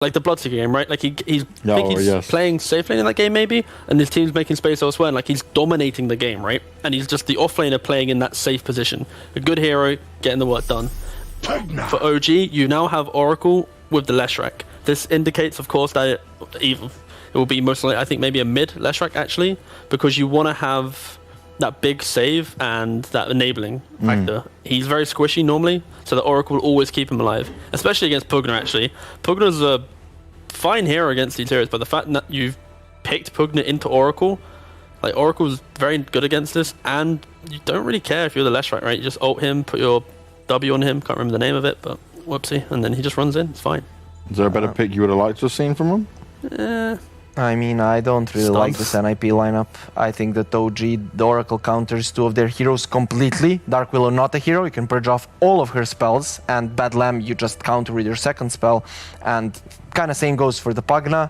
like the Bloodseeker game, right? Like he's playing safe lane in that game maybe, and his team's making space elsewhere, and like he's dominating the game, right? And he's just the offlaner playing in that safe position. A good hero getting the work done. For OG, you now have Oracle with the Leshrac. This indicates, of course, that it will be most likely, I think, maybe a mid Leshrac actually, because you want to have that big save and that enabling factor. He's very squishy normally, so the Oracle will always keep him alive, especially against Pugna actually. Pugna's a fine hero against these heroes, but the fact that you've picked Pugna into Oracle, like Oracle's very good against this, and you don't really care if you're the Leshrac, right? You just ult him, put your W on him, can't remember the name of it, but whoopsie, and then he just runs in, it's fine. Is there a better pick you would have liked to have seen from him? I mean, I don't really like this NiP lineup. I think that OG, the Oracle counters two of their heroes completely. Dark Willow not a hero, you can purge off all of her spells, and Bad Lamb you just counter with your second spell. And kind of same goes for the Pugna.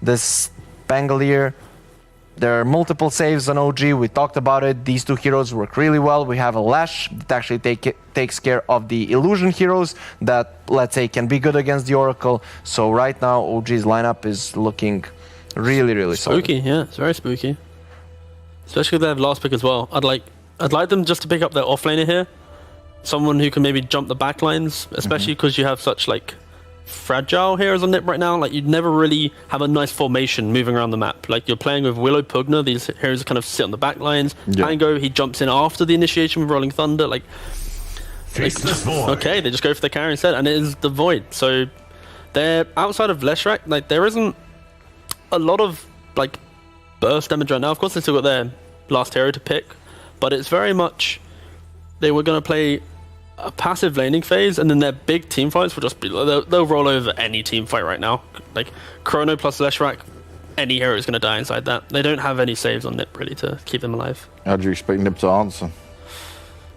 This Pangolier, there are multiple saves on OG, we talked about it. These two heroes work really well. We have a Lash that actually takes care of the illusion heroes that, let's say, can be good against the Oracle. So right now, OG's lineup is looking really spooky. solid. Yeah, it's very spooky, especially if they have last pick as well. I'd like them just to pick up their offlaner here, someone who can maybe jump the back lines, especially because you have such like fragile heroes on NiP right now. Like you'd never really have a nice formation moving around the map. Like you're playing with Willow, Pugna, these heroes kind of sit on the back lines. Pango, he jumps in after the initiation with Rolling Thunder. Like okay, they just go for the carry instead, and it is the Void. So they're outside of Leshrac, like there isn't a lot of like burst damage right now. Of course they still got their last hero to pick, but it's very much they were going to play a passive laning phase, and then their big team fights will just be they'll roll over any team fight right now. Like Chrono plus Leshrac, any hero is going to die inside that. They don't have any saves on NiP really to keep them alive. How do you expect NiP to answer?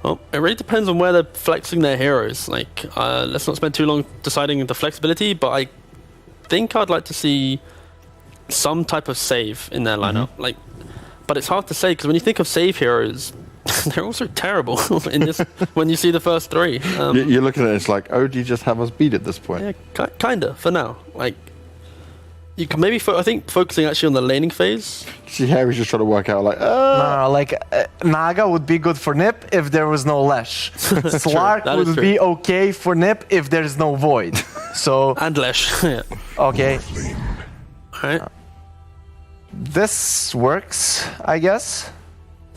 Well, it really depends on where they're flexing their heroes. Like let's not spend too long deciding the flexibility, but I think I'd like to see some type of save in their lineup. Like, but it's hard to say because when you think of save heroes, they're also terrible in this. When you see the first three, you're looking at it, it's like, oh, do you just have us beat at this point? Yeah, kinda for now. Like, you can maybe I think focusing actually on the laning phase. See, Harry's just trying to work out like, no, like Naga would be good for NiP if there was no Lesh. Slark would be okay for NiP if there's no Void. So and Lesh. Yeah. Okay. All right. This works, I guess.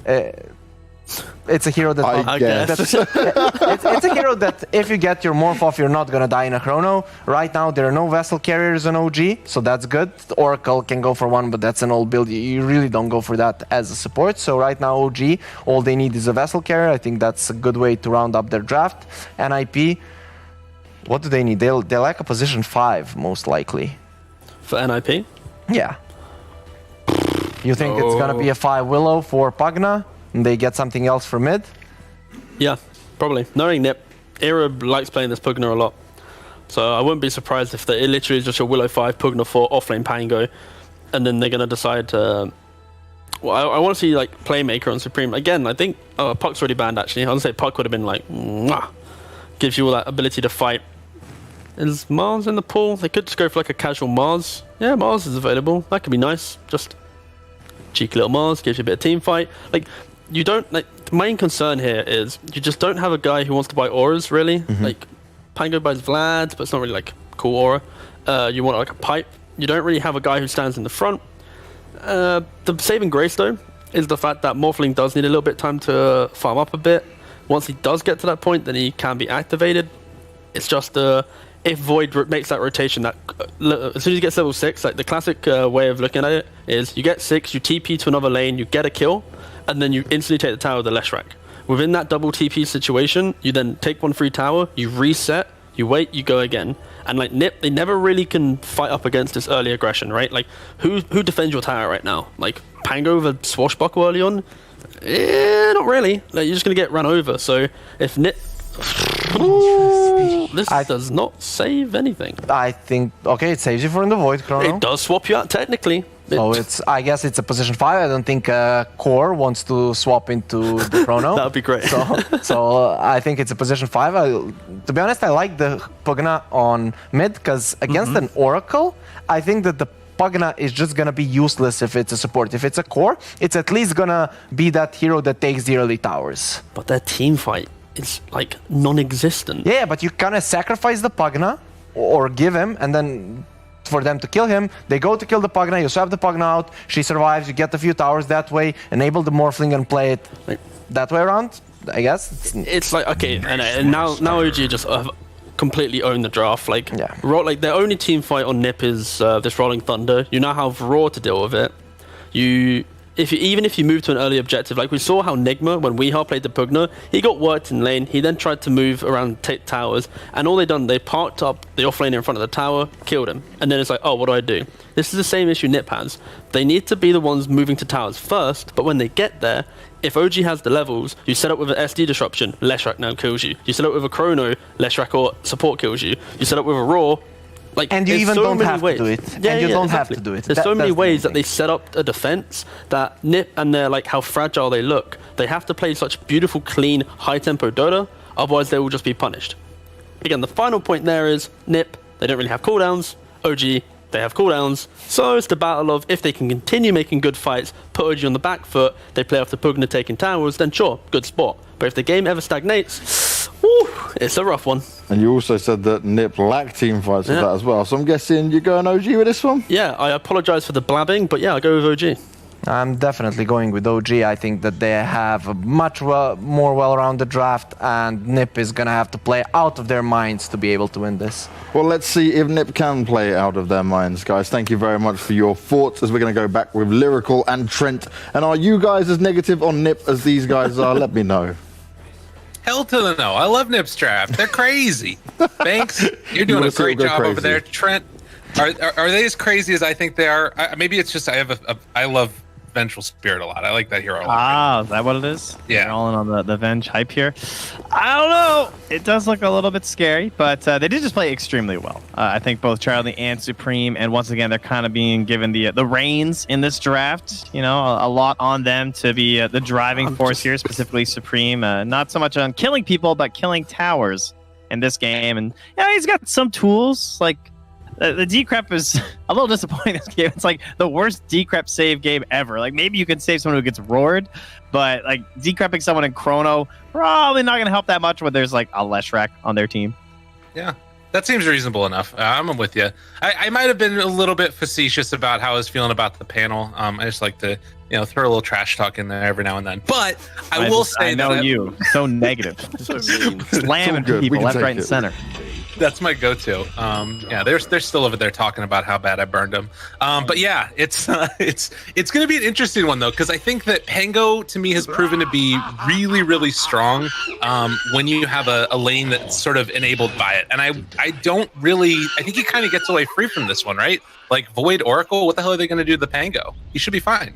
It's a hero that I guess. it's a hero that if you get your morph off, you're not gonna die in a chrono. Right now, there are no vessel carriers on OG, so that's good. The Oracle can go for one, but that's an old build. You really don't go for that as a support. So right now, OG, all they need is a vessel carrier. I think that's a good way to round up their draft. NiP, what do they need? They'll lack a position 5, most likely. For NiP? Yeah. You think it's gonna be a 5 Willow for Pugna, and they get something else for mid? Yeah, probably. Knowing NiP, Era likes playing this Pugna a lot, so I wouldn't be surprised if it literally is just a Willow 5, Pugna 4, offlane Pango, and then they're gonna decide to. Well, I want to see like Playmaker on Supreme again. I think Puck's already banned actually. I would say Puck would have been like, mwah, gives you all that ability to fight. Is Mars in the pool? They could just go for like a casual Mars. Yeah, Mars is available. That could be nice. Just cheeky little Mars, gives you a bit of team fight. Like, you don't, like, the main concern here is you just don't have a guy who wants to buy auras, really. Like, Pango buys Vlad's, but it's not really, like, cool aura. You want, like, a pipe. You don't really have a guy who stands in the front. The saving grace, though, is the fact that Morphling does need a little bit of time to farm up a bit. Once he does get to that point, then he can be activated. It's just, if Void makes that rotation, that as soon as he gets level 6, like the classic way of looking at it is you get 6, you TP to another lane, you get a kill, and then you instantly take the tower with the Leshrac. Within that double TP situation, you then take one free tower, you reset, you wait, you go again. And like NiP, they never really can fight up against this early aggression, right? Like who defends your tower right now? Like Pango with a swashbuckle early on? Not really. Like you're just gonna get run over. So if NiP this does not save anything. I think, okay, it saves you from the Void chrono. It does swap you out technically. So I guess it's a position 5. I don't think Core wants to swap into the Chrono. That would be great. So I think it's a position 5. To be honest, I like the Pugna on mid because against an Oracle, I think that the Pugna is just gonna be useless if it's a support. If it's a core, it's at least gonna be that hero that takes the early towers. But their team fight is like non-existent. Yeah, but you kind of sacrifice the Pugna or give him, and then for them to kill him, they go to kill the Pugna, you swap the Pugna out, she survives, you get a few towers that way, enable the Morphling and play it that way around, I guess. It's like, okay, and now OG just completely own the draft. Like, like their only team fight on NiP is this Rolling Thunder. You now have Raw to deal with it. Even if you move to an early objective, like we saw how Nigma, when Weehaw played the Pugna, he got worked in lane. He then tried to move around towers, and all they parked up the offlaner in front of the tower, killed him, and then it's like, oh, what do I do? This is the same issue NiP has. They need to be the ones moving to towers first, but when they get there, if OG has the levels, you set up with an SD disruption, Leshrac now kills you. You set up with a Chrono, Leshrac or support kills you. You set up with a Raw, and you even don't have to do it. Yeah, and you don't have to do it. There's so many ways that they set up a defense that NiP, and they're like how fragile they look. They have to play such beautiful, clean, high-tempo Dota, otherwise they will just be punished. Again, the final point there is NiP, they don't really have cooldowns. OG, they have cooldowns. So it's the battle of if they can continue making good fights, put OG on the back foot, they play off the Pugna taking towers, then sure, good spot. But if the game ever stagnates, it's a rough one. And you also said that NiP lacked team fights with that as well. So I'm guessing you're going OG with this one? Yeah, I apologize for the blabbing, but yeah, I'll go with OG. I'm definitely going with OG. I think that they have a much more well-rounded draft, and NiP is going to have to play out of their minds to be able to win this. Well, let's see if NiP can play out of their minds, guys. Thank you very much for your thoughts, as we're going to go back with Lyrical and Trent. And are you guys as negative on NiP as these guys are? Let me know. Hell to the no. I love NiP's draft. They're crazy. Banks, you're doing a great job over there. Trent, are they as crazy as I think they are? Maybe it's just I love Vengeful Spirit a lot. I like that hero a lot. Is that what it is? Yeah. You're all in on the Venge hype here. I don't know. It does look a little bit scary, but they did just play extremely well. I think both Charlie and Supreme, and once again, they're kind of being given the reins in this draft. You know, a lot on them to be the driving force here, specifically Supreme. Not so much on killing people, but killing towers in this game. And yeah, he's got some tools, like the decrep is a little disappointing this game. It's like the worst decrep save game ever. Like maybe you can save someone who gets roared, but like decrepping someone in Chrono probably not going to help that much when there's like a Leshrac on their team. Yeah, that seems reasonable enough. I'm with you. I might have been a little bit facetious about how I was feeling about the panel. I just like to throw a little trash talk in there every now and then. But I will say that you so negative, so slamming people left, right, and center. That's my go-to. Yeah, they're still over there talking about how bad I burned them. But yeah, it's going to be an interesting one though, because I think that Pango to me has proven to be really, really strong when you have a lane that's sort of enabled by it. And I think he kind of gets away free from this one, right? Like Void Oracle, what the hell are they going to do to the Pango? He should be fine.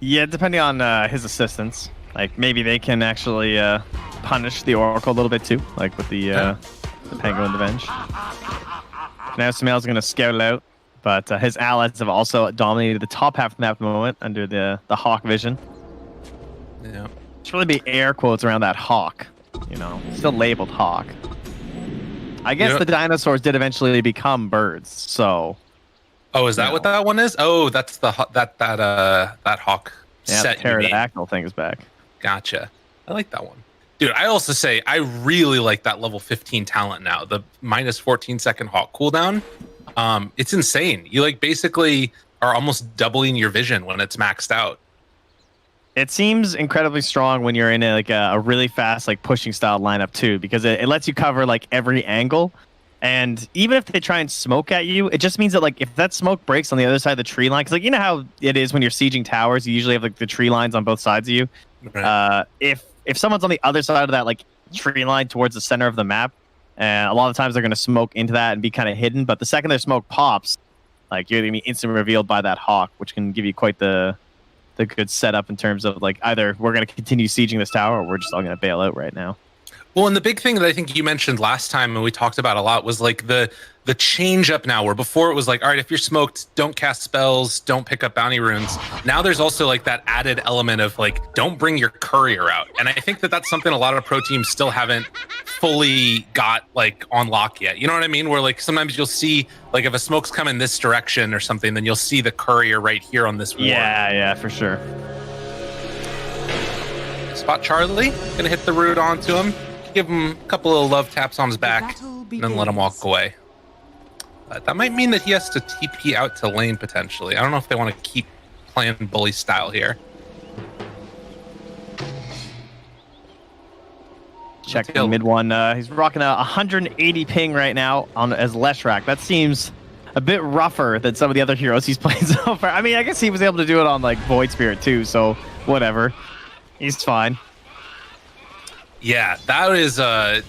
Yeah, depending on his assistants. Like maybe they can actually punish the Oracle a little bit too, like with the Pango and the Venge. Now Samel's going to scout it out, but his allies have also dominated the top half of the map at the moment under the Hawk vision. Yeah. It's really big air quotes around that Hawk, still labeled Hawk. I guess the dinosaurs did eventually become birds, so... Oh, is that what that one is? Oh, that's that Hawk set. The pterodactyl thing is back. Gotcha. I like that one. Dude, I also say I really like that level 15 talent now. The minus 14-second Hawk cooldown. It's insane. You basically are almost doubling your vision when it's maxed out. It seems incredibly strong when you're in a really fast pushing style lineup too, because it lets you cover every angle. And even if they try and smoke at you, it just means that if that smoke breaks on the other side of the tree line, because you know how it is when you're sieging towers, you usually have the tree lines on both sides of you. Right. If someone's on the other side of that tree line towards the center of the map, and a lot of times they're going to smoke into that and be kind of hidden. But the second their smoke pops, you're going to be instantly revealed by that Hawk, which can give you quite the good setup in terms of either we're going to continue sieging this tower or we're just all going to bail out right now. Well, and the big thing that I think you mentioned last time and we talked about a lot was like the change up now, where before it was like, all right, if you're smoked, don't cast spells, don't pick up bounty runes. Now there's also like that added element of like, don't bring your courier out. And I think that that's something a lot of pro teams still haven't fully got like on lock yet. You know what I mean? Where like sometimes you'll see like if a smoke's coming this direction or something, then you'll see the courier right here on this ward. Yeah, for sure. Spot Charlie, gonna hit the root onto him. Give him a couple of love taps on his back, and then let him walk away. That might mean that he has to TP out to lane, potentially. I don't know if they want to keep playing bully style here. Check the mid one. He's rocking a 180 ping right now as Leshrac. That seems a bit rougher than some of the other heroes he's played so far. I mean, I guess he was able to do it on like Void Spirit too, so whatever. He's fine. Yeah, that is, I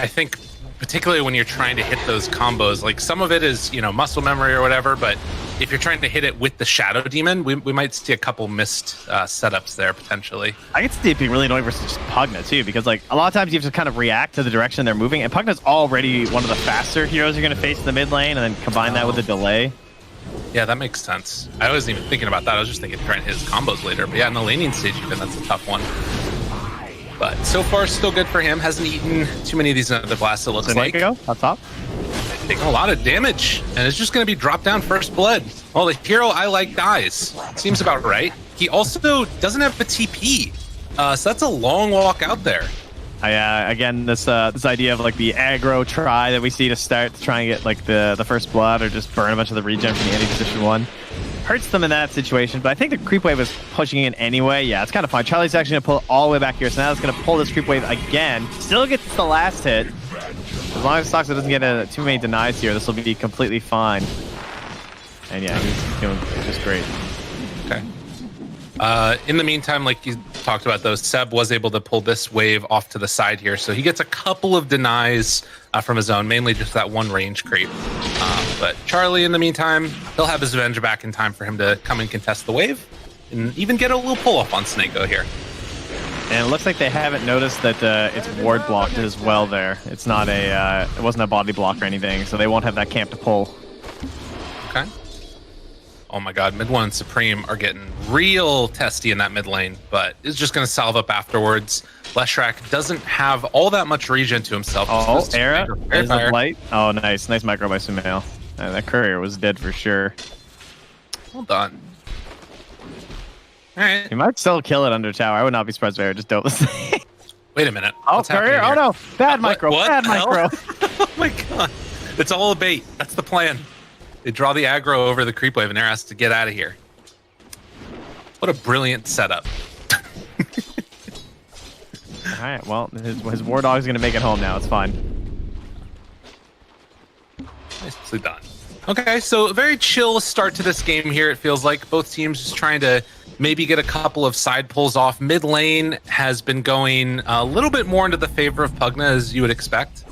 think, particularly when you're trying to hit those combos, like some of it is, you know, muscle memory or whatever, but if you're trying to hit it with the Shadow Demon, we might see a couple missed setups there, potentially. I can see it being really annoying versus just Pugna, too, because, like, a lot of times you have to kind of react to the direction they're moving, and Pugna's already one of the faster heroes you're going to face in the mid lane, and then combine that with a delay. Yeah, that makes sense. I wasn't even thinking about that. I was just thinking trying to hit his combos later. But yeah, in the laning stage, even, that's a tough one. But so far, still good for him. Hasn't eaten too many of these other blasts, it looks like. Go up top. Taking a lot of damage, and it's just going to be dropped down first blood. Well, the hero I like dies. Seems about right. He also doesn't have the TP, so that's a long walk out there. Again, this idea of like the aggro try that we see to start to try and get like the first blood or just burn a bunch of the regen from the anti-position one hurts them in that situation, but I think the creep wave is pushing in anyway. Yeah, it's kind of fine. Charlie's actually going to pull it all the way back here, so now it's going to pull this creep wave again. Still gets the last hit. As long as Stoxa doesn't get too many denies here, this will be completely fine. And yeah, he's doing just great. Okay. In the meantime, like you talked about, though, Seb was able to pull this wave off to the side here, so he gets a couple of denies from his own, mainly just that one range creep. But Charlie, in the meantime, he'll have his Avenger back in time for him to come and contest the wave, and even get a little pull-off on Snako here. And it looks like they haven't noticed that it's ward blocked as well there. It's not it wasn't a body block or anything, so they won't have that camp to pull. Okay. Oh my god, mid 1 and Supreme are getting real testy in that mid lane, but is just going to salve up afterwards. Leshrac doesn't have all that much regen to himself. Oh, Era is a blight. Oh, nice. Nice micro by Sumail. That courier was dead for sure. Well done. All right. He might still kill it under tower. I would not be surprised if Era just dealt this thing. Wait a minute. Oh, courier. Oh, no. Bad micro. What Bad micro. Oh my god. It's all a bait. That's the plan. They draw the aggro over the creep wave, and Era has to get out of here. What a brilliant setup. All right, well, his war dog is going to make it home now. It's fine. Nicely done. Okay, so a very chill start to this game here, it feels like. Both teams just trying to maybe get a couple of side pulls off. Mid lane has been going a little bit more into the favor of Pugna, as you would expect.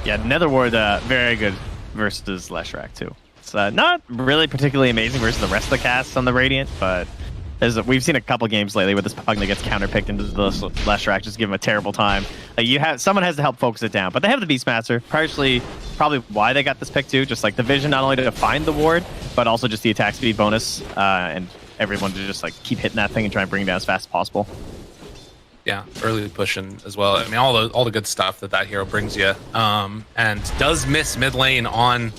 Yeah, Nether Ward, very good versus Leshrac, too. It's not really particularly amazing versus the rest of the casts on the Radiant, but we've seen a couple games lately where this Pugna gets counterpicked into the Leshrac, just give him a terrible time. Someone has to help focus it down, but they have the Beastmaster, partially probably why they got this pick, too. Just like the vision, not only to find the ward, but also just the attack speed bonus, and everyone to just like keep hitting that thing and try and bring it down as fast as possible. Yeah, early pushing as well. I mean, all the good stuff that hero brings you, and does miss mid lane on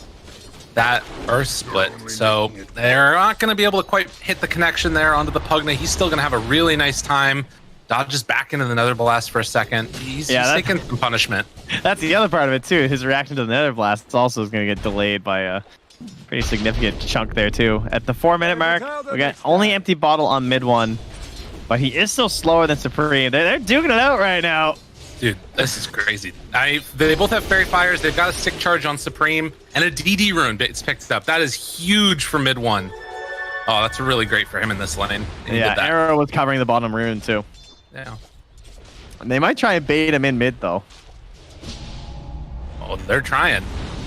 that first split. So they're not going to be able to quite hit the connection there onto the Pugna. He's still going to have a really nice time. Dodges back into the Nether Blast for a second. He's taking some punishment. That's the other part of it too. His reaction to the Nether Blast also is going to get delayed by a pretty significant chunk there too. At the 4-minute mark, we got only empty bottle on mid 1. But he is still slower than Supreme. They're duking it out right now. Dude, this is crazy. They both have Fairy Fires. They've got a Sick Charge on Supreme. And a DD rune it's picked up. That is huge for mid 1. Oh, that's really great for him in this lane. Yeah, Arrow was covering the bottom rune too. Yeah. And they might try and bait him in mid though. Oh, they're trying.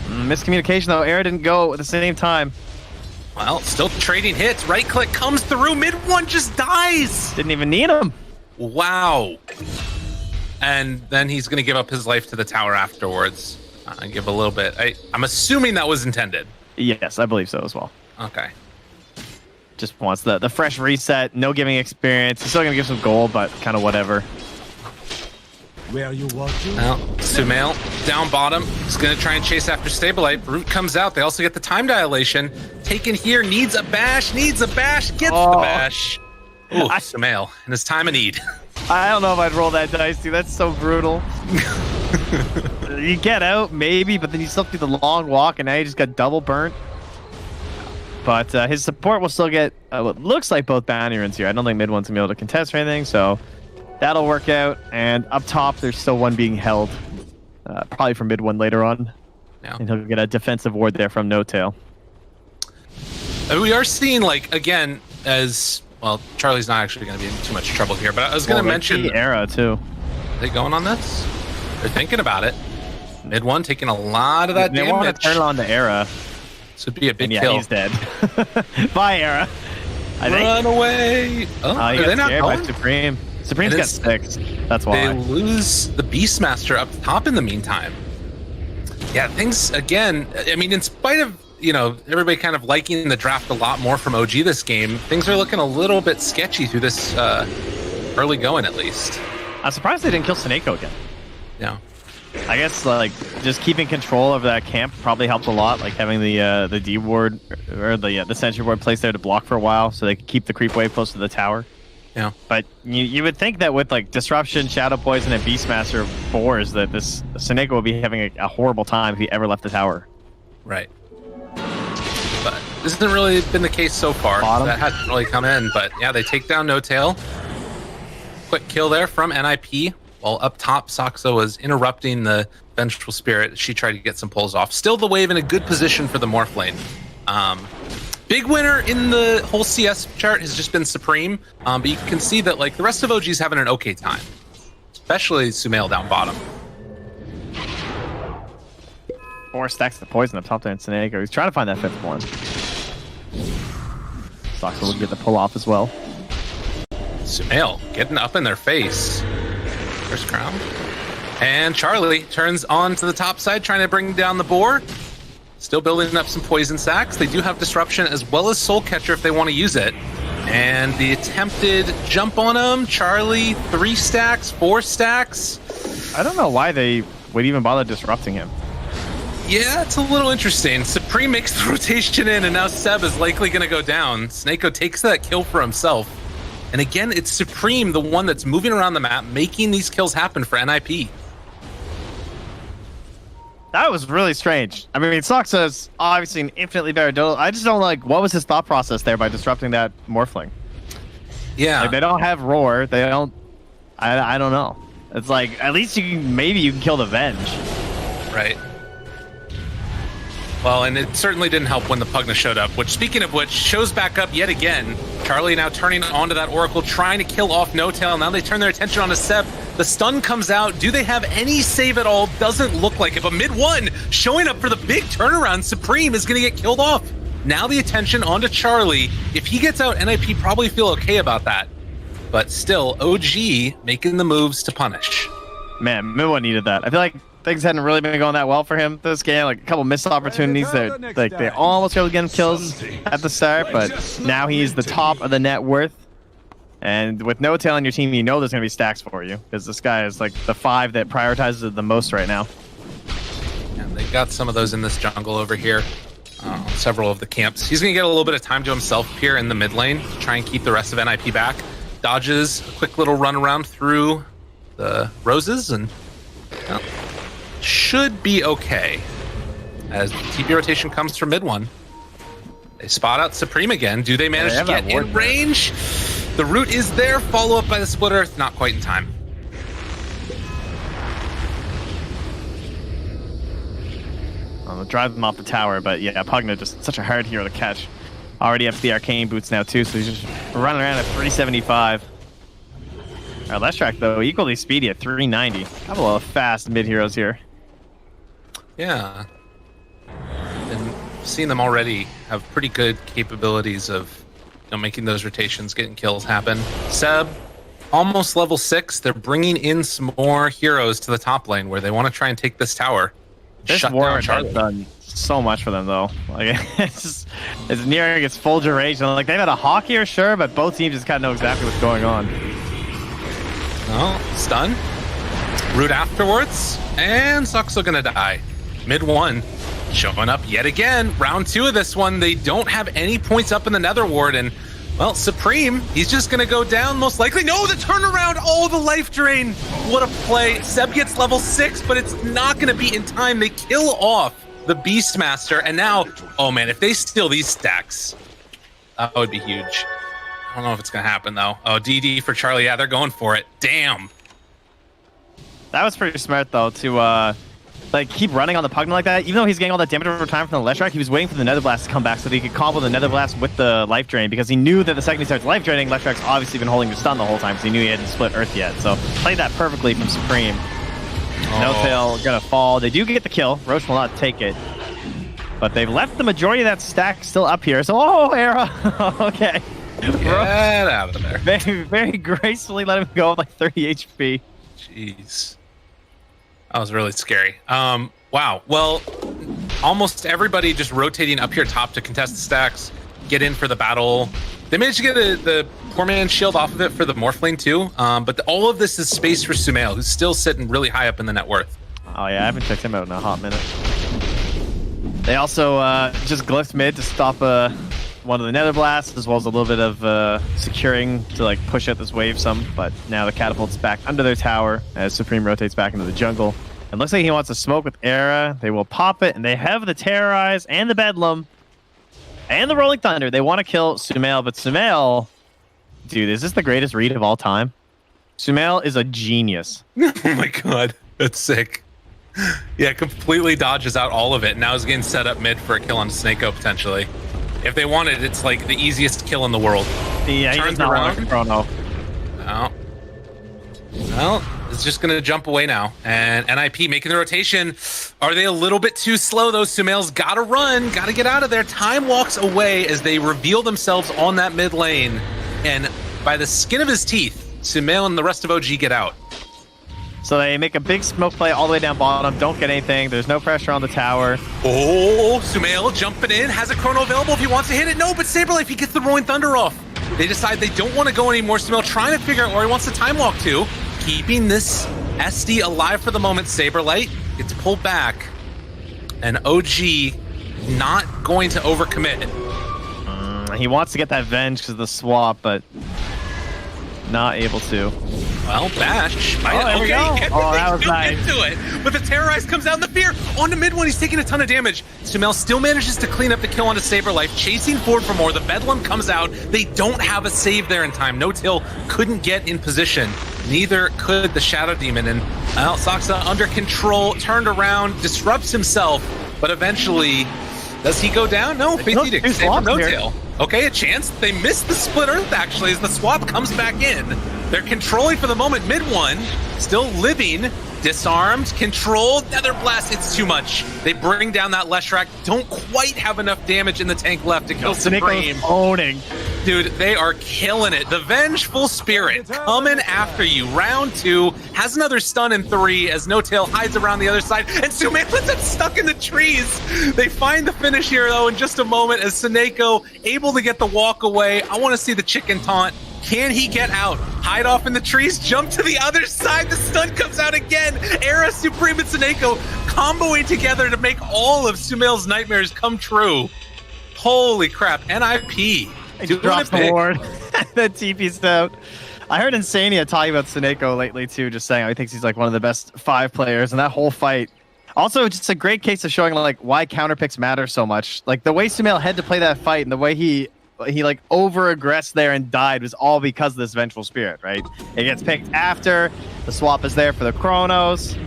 Miscommunication though. Arrow didn't go at the same time. Well, still trading hits. Right click comes through. Mid 1 just dies. Didn't even need him. Wow. And then he's going to give up his life to the tower afterwards. Give a little bit. I'm assuming that was intended. Yes, I believe so as well. Okay. Just wants the fresh reset, no giving experience. He's still going to give some gold, but kind of whatever. Where are you watching? Well, Sumail down bottom. He's going to try and chase after Stablite. Root comes out. They also get the time dilation. Taken here. Needs a bash. Gets the bash. Ooh, Sumail. In his time of need. I don't know if I'd roll that dice, dude. That's so brutal. You get out, maybe, but then you still have to do the long walk, and now you just got double burnt. But his support will still get what looks like both bounty runes here. I don't think mid one's going to be able to contest or anything, so that'll work out. And up top, there's still one being held, probably from mid one later on. Yeah. And he'll get a defensive ward there from No Tail. We are seeing, like, again, as... Well, Charlie's not actually going to be in too much trouble here, but I was going to mention... The era, too. Are they going on this? They're thinking about it. Mid one taking a lot of that they damage. want to turn on the era. This would be a big Yeah, kill. he's dead. Bye, era. I think. Run away! Oh, He are got they not scared by going? Supreme. Supreme's And got 6. That's why. They lose the Beastmaster up top in the meantime. Yeah, things, again, I mean, in spite of, you know, everybody kind of liking the draft a lot more from OG this game, things are looking a little bit sketchy through this early going, at least. I'm surprised they didn't kill Snako again. Yeah. I guess like just keeping control over that camp probably helps a lot. Like having the D ward or the sentry ward placed there to block for a while, so they could keep the creep wave close to the tower. Yeah. But you would think that with like disruption, shadow poison, and beastmaster 4s, that this Snako would be having a horrible time if he ever left the tower. Right. But this hasn't really been the case so far. Bottom. That hasn't really come in. But yeah, they take down No Tail. Quick kill there from NiP. While up top, Saksa was interrupting the Vengeful Spirit. She tried to get some pulls off. Still the wave in a good position for the Morph lane. Big winner in the whole CS chart has just been Supreme. But you can see that like the rest of OG's having an okay time. Especially Sumail down bottom. 4 stacks of poison up top there in Snako. He's trying to find that 5th one. Saksa will get the pull off as well. Sumail getting up in their face. First crown. And Charlie turns on to the top side, trying to bring down the boar. Still building up some poison sacks. They do have disruption as well as soul catcher if they want to use it. And the attempted jump on him. Charlie, 3 stacks, 4 stacks. I don't know why they would even bother disrupting him. Yeah, it's a little interesting. Supreme makes the rotation in, and now Seb is likely going to go down. Snako takes that kill for himself. And again, it's Supreme, the one that's moving around the map, making these kills happen for NiP. That was really strange. I mean, Saksa's obviously an infinitely better duel. I just don't like, what was his thought process there by disrupting that Morphling? Yeah. Like, they don't have Roar. They don't... I don't know. It's like, at least maybe you can kill the Venge. Right. Well, and it certainly didn't help when the Pugna showed up, which, speaking of which, shows back up yet again. Charlie now turning onto that Oracle, trying to kill off No Tail. Now they turn their attention on Seb. The stun comes out. Do they have any save at all? Doesn't look like it, but mid one, showing up for the big turnaround. Supreme is going to get killed off. Now the attention onto Charlie. If he gets out, NiP probably feel okay about that. But still, OG making the moves to punish. Man, mid one needed that. I feel like things hadn't really been going that well for him this game. Like a couple missed opportunities there. Like they almost were able to get him kills at the start, but now he's the top of the net worth. And with No Tail on your team, you know there's going to be stacks for you because this guy is like the 5 that prioritizes it the most right now. And they've got some of those in this jungle over here. Several of the camps. He's going to get a little bit of time to himself here in the mid lane to try and keep the rest of NiP back. Dodges a quick little run around through the roses and well, should be okay as the TP rotation comes from mid one. They spot out Supreme again. Do they manage to get in range? The root is there, follow up by the Split Earth, not quite in time. They'll drive them off the tower, but yeah, Pugna just such a hard hero to catch. Already up to the arcane boots now too, so he's just running around at 375. Our Leshrac though, equally speedy at 390. Couple of fast mid heroes here. Yeah. And seeing them already have pretty good capabilities of making those rotations, getting kills happen. Seb almost level 6. They're bringing in some more heroes to the top lane where they want to try and take this tower. This Shut down ward has Charlie. done so much for them, though. Like, it's nearing its full duration. Like, they've had a hawk here, sure, but both teams just kind of know exactly what's going on. Oh, stun. Root afterwards. And Saxo gonna die. Mid 1 showing up yet again. Round 2 of this one. They don't have any points up in the Nether Ward. And, well, Supreme, he's just gonna go down most likely. No, the turnaround. Oh, the life drain. What a play. Seb gets level 6, but it's not gonna be in time. They kill off the Beastmaster. And now, oh man, if they steal these stacks, that would be huge. I don't know if it's gonna happen though. Oh, DD for Charlie. Yeah, they're going for it. Damn. That was pretty smart, though, to like keep running on the Pugna like that. Even though he's getting all that damage over time from the Leshrac, he was waiting for the Nether Blast to come back so that he could combo the Nether Blast with the life drain, because he knew that the second he starts life draining, Leshrac's obviously been holding the stun the whole time because he knew he hadn't split Earth yet. So played that perfectly from Supreme. No tail gonna fall. They do get the kill. Roche will not take it, but they've left the majority of that stack still up here. So Era. Okay. Get out of there. Very, very gracefully let him go with like 30 HP. Jeez. That was really scary. Wow. Well, almost everybody just rotating up here top to contest the stacks, get in for the battle. They managed to get the poor man's shield off of it for the Morph lane too. But all of this is space for Sumail, who's still sitting really high up in the net worth. Oh yeah, I haven't checked him out in a hot minute. They also just glyphed mid to stop one of the Nether Blasts, as well as a little bit of securing to like push out this wave some. But now the catapult's back under their tower as Supreme rotates back into the jungle. It looks like he wants to smoke with Era. They will pop it, and they have the Terrorize and the Bedlam and the Rolling Thunder. They want to kill Sumail, but Sumail, dude, is this the greatest read of all time? Sumail is a genius. Oh my god, that's sick. Yeah, completely dodges out all of it. Now he's getting set up mid for a kill on Snako potentially. If they wanted, it's like the easiest kill in the world. Yeah, he Turns does not around. want to chrono. No. Well, it's just going to jump away now. And NiP making the rotation. Are they a little bit too slow, though? Sumail's got to run. Got to get out of there. Time walks away as they reveal themselves on that mid lane. And by the skin of his teeth, Sumail and the rest of OG get out. So they make a big smoke play all the way down bottom. Don't get anything. There's no pressure on the tower. Oh, Sumail jumping in. Has a chrono available if he wants to hit it. No, but Saberlife, he gets the Rolling Thunder off. They decide they don't want to go anymore. Sumail trying to figure out where he wants to time walk to. Keeping this SD alive for the moment. Saberlight gets pulled back. And OG not going to overcommit. He wants to get that Venge because of the swap, but not able to. Well, Bash. there we go. Oh, that was nice. Into it. But the Terrorize comes out in the fear. On the mid one, he's taking a ton of damage. Sumail still manages to clean up the kill onto Saberlife, chasing forward for more. The Bedlam comes out. They don't have a save there in time. No Till couldn't get in position. Neither could the Shadow Demon. And Saxa under control, turned around, disrupts himself. But eventually, does he go down? No, Faith Edict. Save for No Tail. Okay, a chance. They missed the split Earth, actually, as the swap comes back in. They're controlling for the moment. Mid one, still living. Disarmed, controlled, Nether Blast. It's too much. They bring down that Leshrac. Don't quite have enough damage in the tank left to kill Supreme. Owning. Dude, they are killing it. The Vengeful Spirit coming after you. Round 2 has another stun in 3 as No Tail hides around the other side, and Sumail ends up stuck in the trees. They find the finish here, though, in just a moment as Snako able to get the walk away. I want to see the chicken taunt. Can he get out? Hide off in the trees, jump to the other side. The stun comes out again. Era, Supreme, and Snako comboing together to make all of Sumail's nightmares come true. Holy crap. NiP. He drops the ward. Then TP's out. I heard Insania talking about Snako lately, too, just saying he thinks he's like one of the best 5 players, and that whole fight. Also, just a great case of showing like why counter picks matter so much. Like the way Sumail had to play that fight and the way he like over-aggressed there and died was all because of this Vengeful Spirit, right? It gets picked after, the swap is there for the Chronos,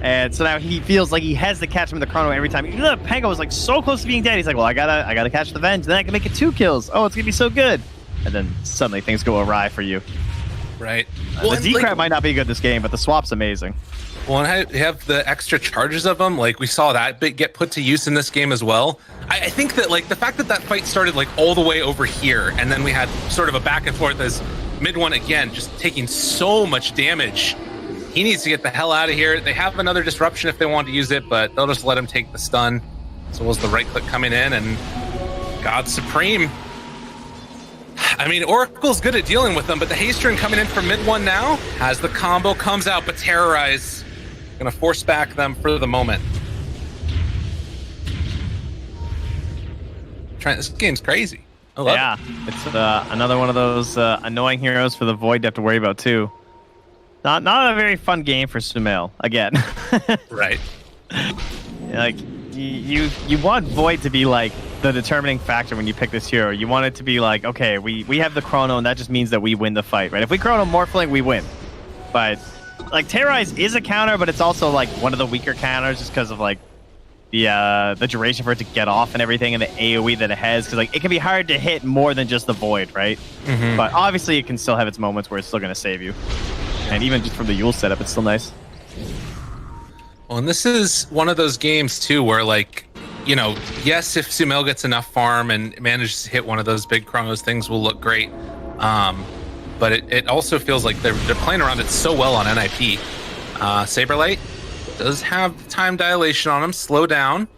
and so now he feels like he has to catch him in the Chrono every time. Even though Pango was like so close to being dead, he's like, well, I gotta catch the Venge, then I can make it 2 kills. Oh, it's gonna be so good. And then suddenly things go awry for you. Right. The D-Crab might not be good this game, but the swap's amazing. Well, and I have the extra charges of them. Like, we saw that bit get put to use in this game as well. I think that, like, the fact that that fight started, like, all the way over here, and then we had sort of a back and forth as Mid one again, just taking so much damage. He needs to get the hell out of here. They have another disruption if they want to use it, but they'll just let him take the stun. So was the right click coming in, and God Supreme. I mean, Oracle's good at dealing with them, but the haste rune coming in from mid one now as the combo comes out, but Terrorize gonna force back them for the moment. This game's crazy. I love it. It's another one of those annoying heroes for the Void to have to worry about too. Not a very fun game for Sumail again. Right. Like you want Void to be like the determining factor when you pick this hero. You want it to be like, okay, we have the chrono, and that just means that we win the fight, right? If we chrono Morphling, we win. But like Terrorize is a counter, but it's also like one of the weaker counters just because of like the duration for it to get off and everything, and the AoE that it has, because like it can be hard to hit more than just the Void, right? Mm-hmm. But obviously it can still have its moments where it's still going to save you. And even just from the Yule setup, it's still nice. Well, and this is one of those games too where, like, you know, yes, if Sumail gets enough farm and manages to hit one of those big chronos, things will look great. But it also feels like they're playing around it so well on NiP. Saberlight does have time dilation on him, slow down.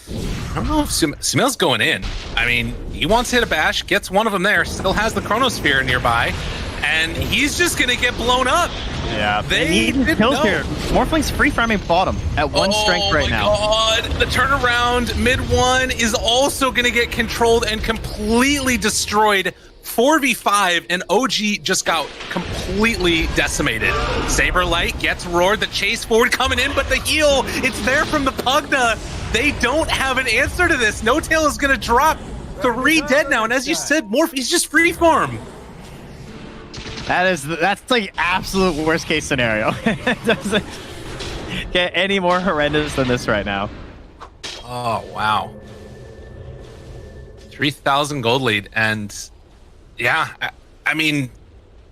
I don't know if Sumail's going in. I mean, he wants to hit a bash, gets one of them there, still has the Chronosphere nearby, and he's just gonna get blown up. Yeah, they need kills here. Morphling's free farming bottom at 1 strength right now. Oh my god, the turnaround mid one is also gonna get controlled and completely destroyed. 4v5, and OG just got completely decimated. Saberlight gets roared, the chase forward coming in, but the heal, it's there from the Pugna. They don't have an answer to this. No Tail is gonna drop 3 dead now, and as you said, he's just free farm. That's like absolute worst case scenario. It doesn't get any more horrendous than this right now. Oh, wow. 3,000 gold lead, and yeah, I mean,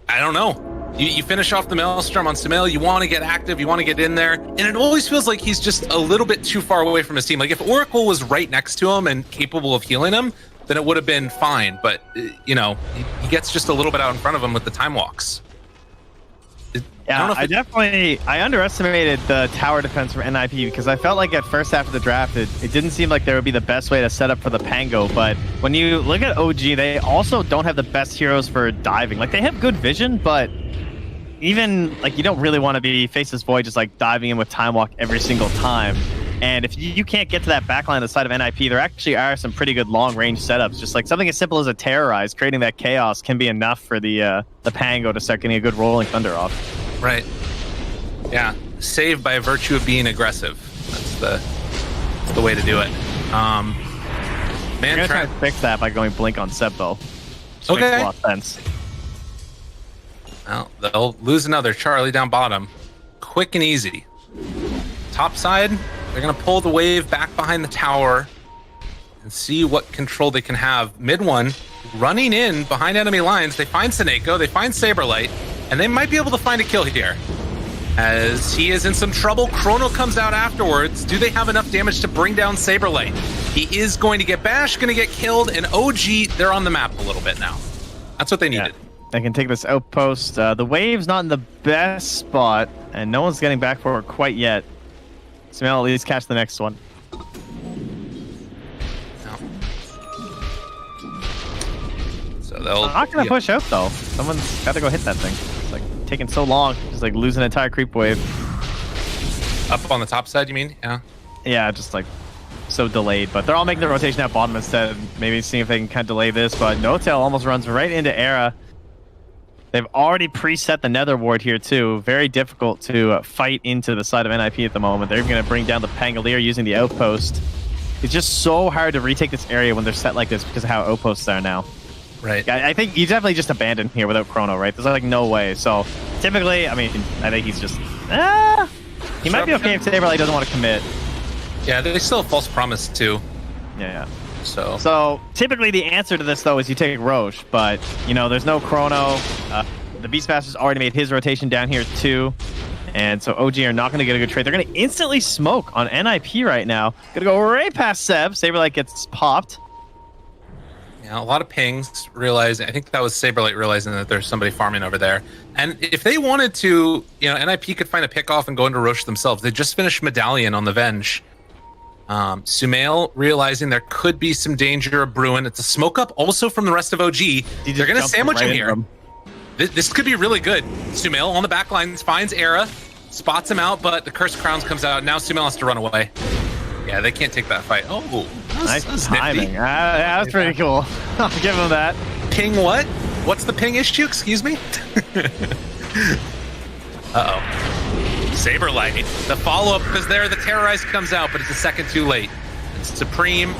I don't know. You finish off the Maelstrom on Sumail, you want to get active, you want to get in there, and it always feels like he's just a little bit too far away from his team. Like, if Oracle was right next to him and capable of healing him, then it would have been fine, but, you know, he gets just a little bit out in front of him with the time walks. Yeah, I underestimated the tower defense from NiP because I felt like at first after the draft, it didn't seem like there would be the best way to set up for the Pango. But when you look at OG, they also don't have the best heroes for diving. Like, they have good vision, but even like you don't really want to be face this Void just like diving in with time walk every single time. And if you can't get to that backline on the side of NiP, there actually are some pretty good long-range setups. Just like something as simple as a Terrorize, creating that chaos can be enough for the Pango to start getting a good Rolling Thunder off. Right. Yeah. Save by virtue of being aggressive. That's the way to do it. Man, I'm gonna try to fix that by going blink on Seb though. Okay. Makes a lot of sense. Well, they'll lose another Charlie down bottom. Quick and easy. Top side, they're gonna pull the wave back behind the tower and see what control they can have. Mid one, running in behind enemy lines. They find Seneko, they find Saberlight, and they might be able to find a kill here. As he is in some trouble, Chrono comes out afterwards. Do they have enough damage to bring down Saberlight? He is going to get bashed, going to get killed, and OG, they're on the map a little bit now. That's what they needed. Yeah. They can take this outpost. The wave's not in the best spot, and no one's getting back for it quite yet. So they'll at least catch the next one. So they'll... I'm not going to push out, though. Someone's got to go hit that thing. It's like taking so long, just like losing an entire creep wave. Up on the top side, you mean? Yeah. Yeah, just like so delayed. But they're all making the rotation at bottom instead. Maybe seeing if they can kind of delay this. But No Tail almost runs right into Era. They've already preset the Nether Ward here too. Very difficult to fight into the side of NiP at the moment. They're going to bring down the Pangolier using the outpost. It's just so hard to retake this area when they're set like this because of how outposts are now. Right. I think you definitely just abandon here without Chrono, right? There's like no way. So typically, I mean, I think he's just... he might be okay if Saberlight doesn't want to commit. Yeah, they still have false promise too. Yeah. So typically the answer to this though is you take Roche, but you know there's no Chrono. The Beastmaster's already made his rotation down here too, and so OG are not going to get a good trade. They're going to instantly smoke on NiP right now. Going to go right past Seb. Saberlight gets popped. Yeah, a lot of pings realizing. I think that was Saberlight realizing that there's somebody farming over there. And if they wanted to, NiP could find a pick off and go into Roche themselves. They just finished Medallion on the Venge. Sumail realizing there could be some danger brewing. It's a smoke up also from the rest of OG. They're going to sandwich him here. This could be really good. Sumail on the back lines finds Era, spots him out, but the Cursed Crowns comes out. Now Sumail has to run away. Yeah, they can't take that fight. Oh, nice timing. That was pretty cool. I'll give him that. Ping what? What's the ping issue? Excuse me? Uh-oh. Saberlight. The follow-up is there. The Terrorize comes out, but it's a second too late. It's Supreme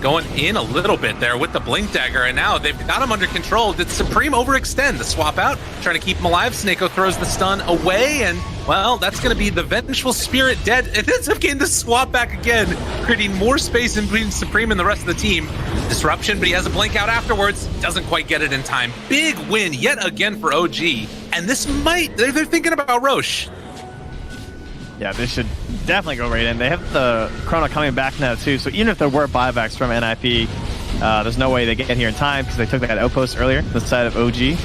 going in a little bit there with the Blink Dagger, and now they've got him under control. Did Supreme overextend? The swap out, trying to keep him alive. Snako throws the stun away, and, well, that's going to be the Vengeful Spirit dead. It ends up getting the swap back again, creating more space in between Supreme and the rest of the team. Disruption, but he has a blink out afterwards. Doesn't quite get it in time. Big win yet again for OG, and this they're thinking about Roche. Yeah, they should definitely go right in. They have the Chrono coming back now, too, so even if there were buybacks from NiP, there's no way they get here in time because they took that outpost earlier, the side of OG.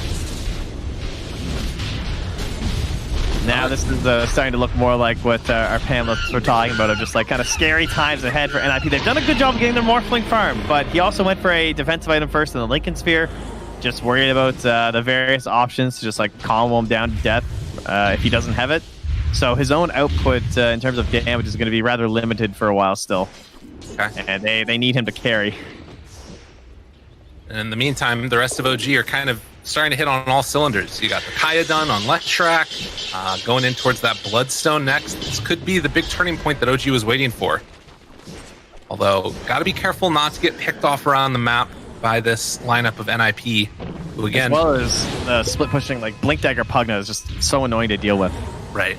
Now this is starting to look more like what our panelists were talking about, of just like kind of scary times ahead for NiP. They've done a good job of getting their Morphling farm, but he also went for a defensive item first in the Lincoln Sphere, just worried about the various options to just like calm him down to death if he doesn't have it. So his own output in terms of damage is going to be rather limited for a while still. Okay. And they need him to carry. And in the meantime, the rest of OG are kind of starting to hit on all cylinders. You got the Kaya done on left track, going in towards that Bloodstone next. This could be the big turning point that OG was waiting for. Although, got to be careful not to get picked off around the map by this lineup of NiP, who again... As well as split pushing, like Blink Dagger Pugna is just so annoying to deal with. Right.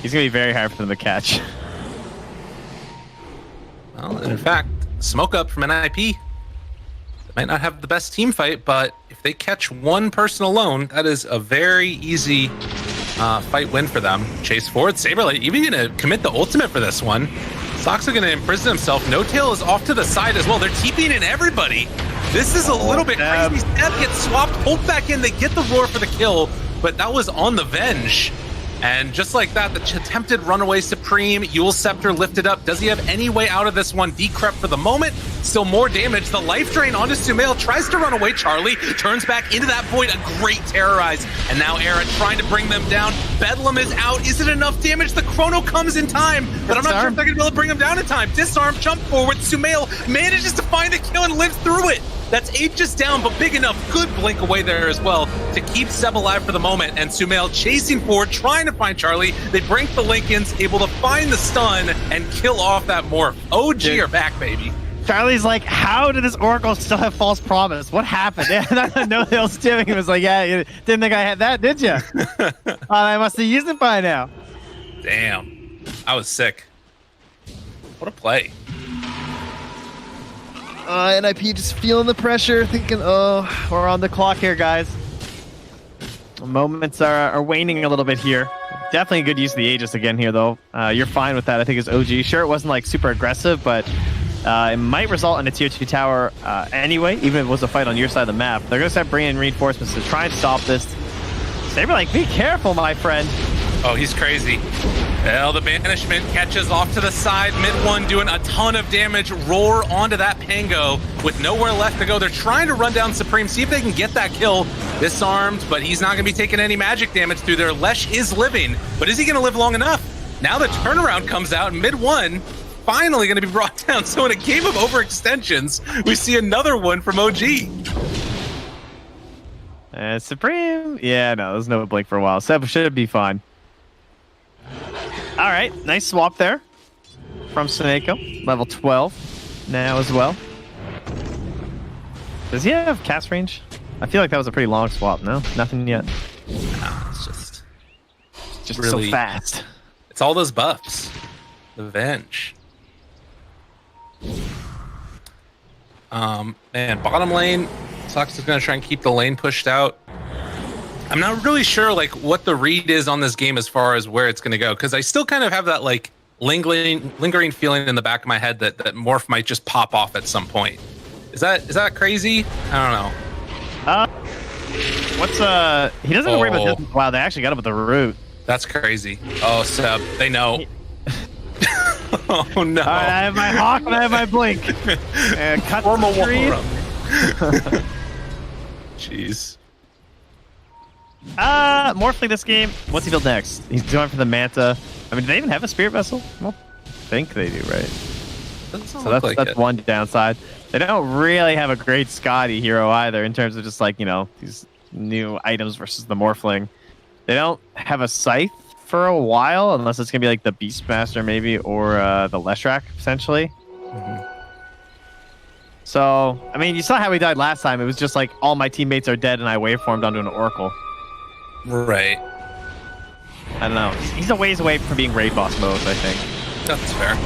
He's going to be very hard for them to catch. Well, and in fact, smoke up from NiP. They might not have the best team fight, but if they catch one person alone, that is a very easy fight win for them. Chase forward, Saberlight even going to commit the ultimate for this one. Sox are going to imprison himself. No Tail is off to the side as well. They're TPing in everybody. This is a little bit crazy. Step gets swapped, pulled back in. They get the roar for the kill, but that was on the Venge. And just like that, the attempted runaway Supreme, Yule Scepter lifted up. Does he have any way out of this one? Decrep for the moment. Still more damage. The life drain onto Sumail. Tries to run away. Charlie turns back into that void. A great Terrorize. And now Era trying to bring them down. Bedlam is out. Is it enough damage? The Chrono comes in time, but I'm not sure if they're going to be able to bring him down in time. Disarm, jump forward. Sumail manages to find the kill and lives through it. That's 8 just down, but big enough. Good blink away there as well to keep Seb alive for the moment. And Sumail chasing forward, trying to find Charlie. They break the Lincolns, able to find the stun and kill off that morph. OG are back, baby. Charlie's like, how did this Oracle still have false promise? What happened? No Tail's doing. He was like, yeah, you didn't think I had that, did you? I must have used it by now. Damn. I was sick. What a play. NiP just feeling the pressure, thinking, oh, We're on the clock here, guys. Moments are waning a little bit here. Definitely a good use of the Aegis again here, though. You're fine with that, I think, as OG. Sure, it wasn't like super aggressive, but it might result in a tier 2 tower anyway, even if it was a fight on your side of the map. They're going to start bringing in reinforcements to try and stop this. Saber, like, be careful, my friend. Oh, he's crazy. Well, the Banishment catches off to the side. Mid-1 doing a ton of damage. Roar onto that Pango with nowhere left to go. They're trying to run down Supreme, see if they can get that kill. Disarmed, but he's not going to be taking any magic damage through there. Lesh is living, but is he going to live long enough? Now the turnaround comes out. Mid-1 finally going to be brought down. So in a game of overextensions, we see another one from OG. Supreme? Yeah, no, there's no blink for a while. Seb should be fine. All right, nice swap there from Snako. Level 12 now as well. Does he have cast range? I feel like that was a pretty long swap, no? Nothing yet. No, it's just really so fast. It's all those buffs. The Venge. Man, bottom lane, Sox is going to try and keep the lane pushed out. I'm not really sure like what the read is on this game as far as where it's going to go, because I still kind of have that like lingering feeling in the back of my head that Morph might just pop off at some point. Is that crazy? I don't know. He doesn't worry about this. Wow, they actually got him with the root. That's crazy. Oh, Seb, they know. Oh no! All right, I have my hawk and I have my blink. Cut the tree. Jeez. Morphling this game. What's he build next? He's going for the Manta. I mean, do they even have a Spirit Vessel? I don't think they do, right? So that's one downside. They don't really have a great Scotty hero either in terms of just like, you know, these new items versus the Morphling. They don't have a Scythe for a while, unless it's going to be like the Beastmaster maybe, or the Leshrac, potentially. So, I mean, you saw how he died last time. It was just like, all my teammates are dead and I waveformed onto an Oracle. Right. I don't know. He's a ways away from being raid boss mode, I think. That's fair.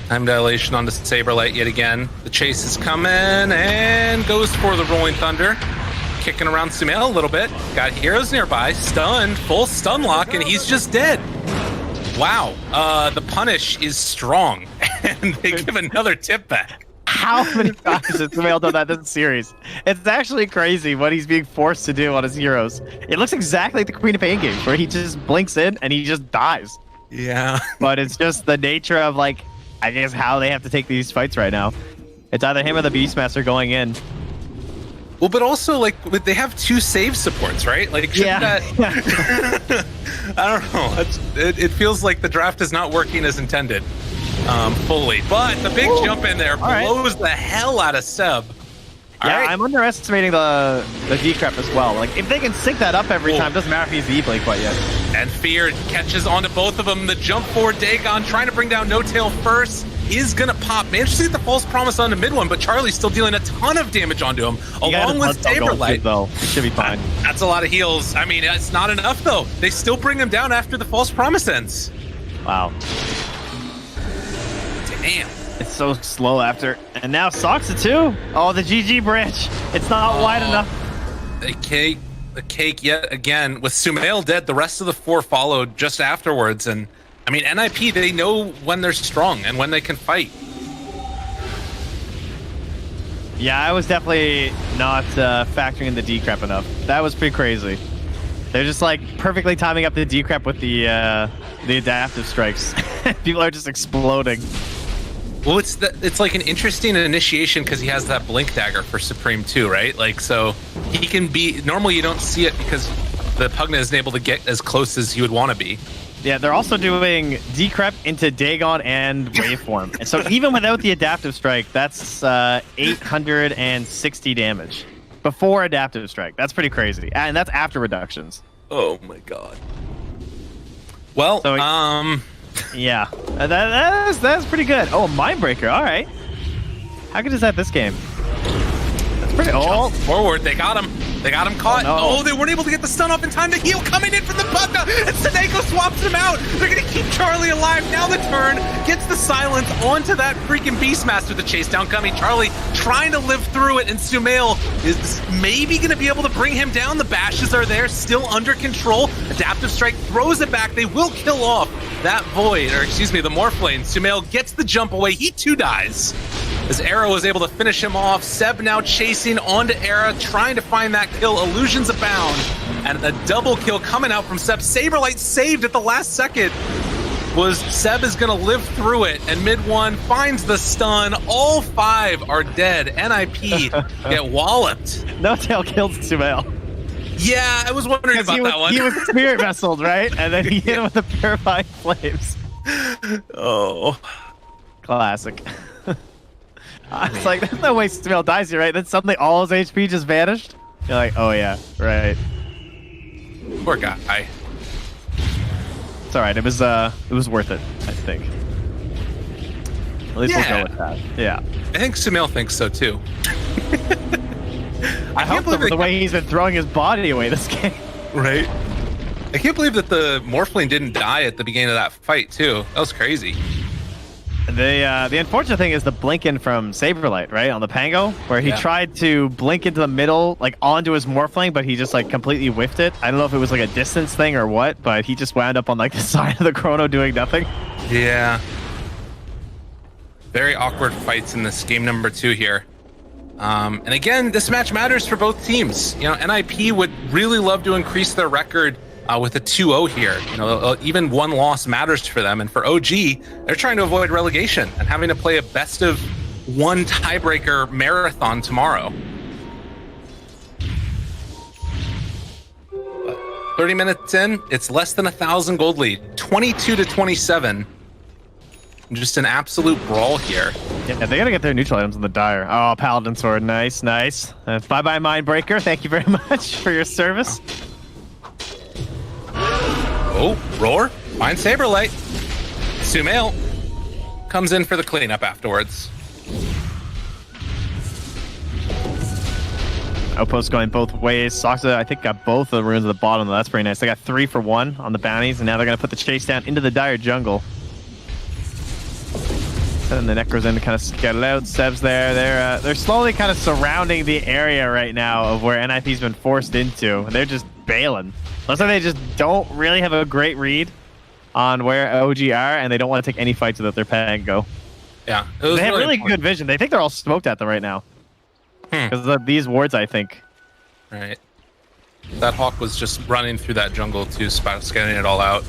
Time dilation onto Saberlight yet again. The chase is coming and goes for the Rolling Thunder. Kicking around Sumail a little bit. Got heroes nearby. Stunned. Full stun lock, and he's just dead. Wow. The punish is strong. And they give another tip back. How many times has Sumail done that this series? It's actually crazy what he's being forced to do on his heroes. It looks exactly like the Queen of Pain games, where he just blinks in and he just dies. Yeah. But it's just the nature of, like, I guess how they have to take these fights right now. It's either him or the Beastmaster going in. Well, but also, like, they have 2 save supports, right? Like, shouldn't that... I don't know. It feels like the draft is not working as intended fully. But the big jump in there blows the hell out of Seb. I'm underestimating the decrep as well. Like, if they can sync that up every time, doesn't matter if he's the E-Blade quite yet. And Fear catches onto both of them. The jump forward Dagon trying to bring down No Tail first is gonna pop. Managed to get the false promise onto mid one, but Charlie's still dealing a ton of damage onto him, along with Saberlight. Though, it should be fine. That's a lot of heals. I mean, it's not enough though. They still bring him down after the false promise ends. Wow. Damn. It's so slow after. And now Soxa too. Oh, the GG branch. It's not wide enough. The cake yet again. With Sumail dead, the rest of the 4 followed just afterwards. And I mean, NiP, they know when they're strong and when they can fight. Yeah, I was definitely not factoring in the decrep enough. That was pretty crazy. They're just like perfectly timing up the decrep with the adaptive strikes. People are just exploding. Well, it's like an interesting initiation because he has that blink dagger for Supreme too, right? Like, so he can be... Normally you don't see it because the Pugna isn't able to get as close as you would want to be. Yeah, they're also doing decrep into Dagon and waveform. And so even without the adaptive strike, that's 860 damage. Before adaptive strike. That's pretty crazy. And that's after reductions. Oh my god. Well, so, yeah, that's pretty good. Oh, Mindbreaker. All right. How good is that this game? That's pretty. Oh, forward. They got him. They got him caught. Oh, no. Oh, they weren't able to get the stun off in time to heal. Coming in from the Pugna, and Seneko swaps him out. They're gonna keep Charlie alive. Now the turn gets the silence onto that freaking Beastmaster. The chase down coming. Charlie trying to live through it, and Sumail is maybe gonna be able to bring him down. The bashes are there, still under control. Adaptive Strike throws it back. They will kill off that Void, or excuse me, the Morphlane. Sumail gets the jump away. He too dies. As Era was able to finish him off. Seb now chasing onto Era, trying to find that kill. Illusions abound. And a double kill coming out from Seb. Saberlight saved at the last second. Was Seb is going to live through it. And mid one finds the stun. All 5 are dead. NiP get walloped. No Tail killed Sumail. Yeah, I was wondering about that one. He was spirit vesseled, right? And then he hit him with the purifying flames. Oh. Classic. It's like, there's no way Sumail dies here, right? Then suddenly all his HP just vanished. You're like, oh yeah, right. Poor guy. It's alright, it was worth it, I think. At least we'll go with that. Yeah. I think Sumail thinks so too. I hope the way he's been throwing his body away this game. Right. I can't believe that the Morphling didn't die at the beginning of that fight too. That was crazy. The unfortunate thing is the blink in from Saberlight, right, on the Pango, where he tried to blink into the middle, like onto his Morphling, but he just like completely whiffed it. I don't know if it was like a distance thing or what, but he just wound up on like the side of the Chrono doing nothing. Yeah. Very awkward fights in this game number 2 here. And again, this match matters for both teams. You know, NiP would really love to increase their record with a 2-0 here. You know, even one loss matters for them. And for OG, they're trying to avoid relegation and having to play a best of 1 tiebreaker marathon tomorrow. 30 minutes in, it's less than 1,000 gold lead, 22-27. Just an absolute brawl here. Yeah, they gotta get their neutral items in the Dire. Oh, Paladin Sword, nice. Bye-bye Mindbreaker, thank you very much for your service. Oh, Roar, finds Saberlight. Sumail comes in for the cleanup afterwards. Outpost going both ways. Soxa, I think, got both of the runes at the bottom. That's pretty nice. They got 3 for 1 on the bounties, and now they're going to put the chase down into the Dire jungle. And the Necro's in to kind of scout it out. Seb's there. They're slowly kind of surrounding the area right now of where NiP's been forced into. They're just bailing. Looks like they just don't really have a great read on where OG are, and they don't want to take any fights without their Pango. Yeah. They have really good vision. They think they're all smoked at them right now. Because of these wards, I think. Right. That Hawk was just running through that jungle too, scanning it all out.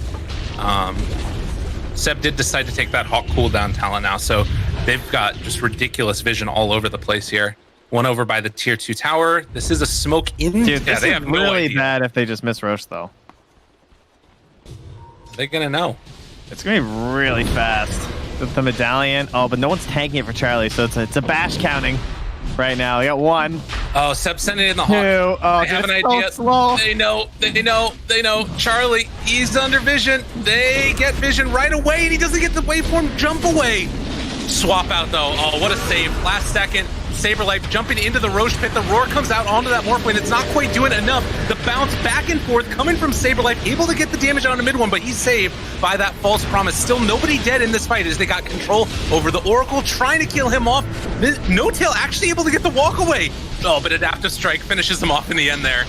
Seb did decide to take that Hawk cooldown talent now, so they've got just ridiculous vision all over the place here. One over by the tier 2 tower. This is a smoke in. Dude, this they is have no really idea. bad if they just miss Roche, though. They're gonna know. It's gonna be really fast with the medallion. Oh, but no one's tanking it for Charlie, so it's a bash counting right now. We got 1. Oh, Seb sending in the Hawk. 2. Oh, They dude, have an it's so idea. slow. They know. Charlie, he's under vision. They get vision right away, and he doesn't get the waveform jump away. Swap out, though. Oh, what a save. Last second. Saberlight jumping into the Roche pit. The Roar comes out onto that Morphling. It's not quite doing enough. The bounce back and forth coming from Saberlight, able to get the damage on the mid one, but he's saved by that false promise. Still nobody dead in this fight as they got control over the Oracle, trying to kill him off. No-Tail actually able to get the walk away. Oh, but Adaptive Strike finishes him off in the end there.